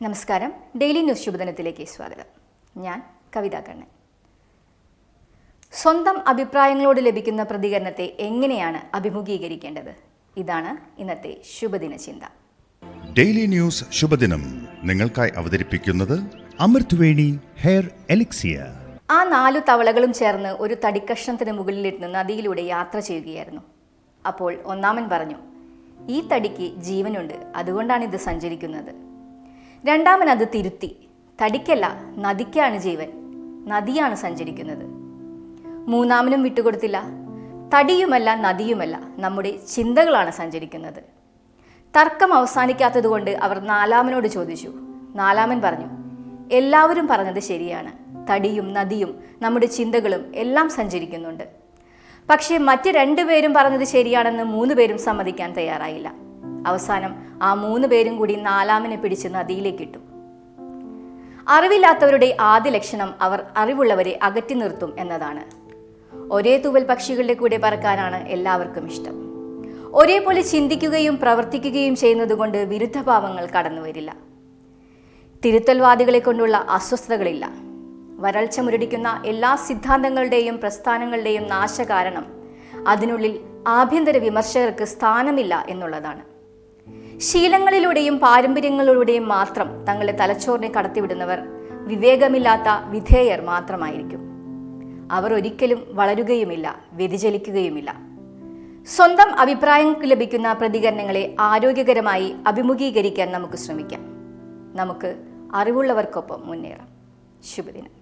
നമസ്കാരം. Daily news ശുഭദിനത്തിലേക്ക് സ്വാഗതം. ഞാൻ കവിത കണ്ണൻ. സ്വന്തം അഭിപ്രായങ്ങളോട് ലഭിക്കുന്ന പ്രതികരണത്തെ എങ്ങനെയാണ് അഭിമുഖീകരിക്കേണ്ടത്? ഇതാണ് ഇന്നത്തെ ശുഭദിന ചിന്ത. ഡെയിലി ന്യൂസ് ശുഭദിനം നിങ്ങൾക്കായി അവതരിപ്പിക്കുന്നത് അമൃത്വേണി ഹെയർ എലിക്സിയർ. ആ 4 തവളകളും ചേർന്ന് ഒരു തടിക്കഷ്ണത്തിന് മുകളിലിരുന്ന് നദിയിലൂടെ യാത്ര ചെയ്യുകയായിരുന്നു. അപ്പോൾ ഒന്നാമൻ പറഞ്ഞു, ഈ തടിക്ക് ജീവനുണ്ട്, അതുകൊണ്ടാണ് ഇത് സഞ്ചരിക്കുന്നത്. രണ്ടാമൻ അത് തിരുത്തി, തടിക്കല്ല, നദിക്കാണ് ജീവൻ, നദിയാണ് സഞ്ചരിക്കുന്നത്. മൂന്നാമനും വിട്ടുകൊടുത്തില്ല, തടിയുമല്ല നദിയുമല്ല, നമ്മുടെ ചിന്തകളാണ് സഞ്ചരിക്കുന്നത്. തർക്കം അവസാനിക്കാത്തതുകൊണ്ട് അവർ നാലാമനോട് ചോദിച്ചു. നാലാമൻ പറഞ്ഞു, എല്ലാവരും പറഞ്ഞത് ശരിയാണ്, തടിയും നദിയും നമ്മുടെ ചിന്തകളും എല്ലാം സഞ്ചരിക്കുന്നുണ്ട്. പക്ഷേ മറ്റ് 2 പേരും പറഞ്ഞത് ശരിയാണെന്ന് 3 പേരും സമ്മതിക്കാൻ തയ്യാറായില്ല. അവസാനം ആ 3 പേരും കൂടി നാലാമനെ പിടിച്ച് നദിയിലേക്കിട്ടു. അറിവില്ലാത്തവരുടെ ആദ്യ ലക്ഷണം അവർ അറിവുള്ളവരെ അകറ്റി നിർത്തും എന്നതാണ്. ഒരേ തൂവൽ പക്ഷികളുടെ കൂടെ പറക്കാനാണ് എല്ലാവർക്കും ഇഷ്ടം. ഒരേപോലെ ചിന്തിക്കുകയും പ്രവർത്തിക്കുകയും ചെയ്യുന്നതുകൊണ്ട് വിരുദ്ധഭാവങ്ങൾ കടന്നു വരില്ല. തിരുത്തൽവാദികളെ കൊണ്ടുള്ള അസ്വസ്ഥതകളില്ല. വരൾച്ച മുരടിക്കുന്ന എല്ലാ സിദ്ധാന്തങ്ങളുടെയും പ്രസ്ഥാനങ്ങളുടെയും നാശകാരണം അതിനുള്ളിൽ ആഭ്യന്തര വിമർശകർക്ക് സ്ഥാനമില്ല എന്നുള്ളതാണ്. ശീലങ്ങളിലൂടെയും പാരമ്പര്യങ്ങളിലൂടെയും മാത്രം തങ്ങളുടെ തലച്ചോറിനെ കടത്തിവിടുന്നവർ വിവേകമില്ലാത്ത വിധേയർ മാത്രമായിരിക്കും. അവർ ഒരിക്കലും വളരുകയുമില്ല, വ്യതിചലിക്കുകയുമില്ല. സ്വന്തം അഭിപ്രായങ്ങൾക്ക് ലഭിക്കുന്ന പ്രതികരണങ്ങളെ ആരോഗ്യകരമായി അഭിമുഖീകരിക്കാൻ നമുക്ക് ശ്രമിക്കാം. നമുക്ക് അറിവുള്ളവർക്കൊപ്പം മുന്നേറാം. ശുഭദിനം.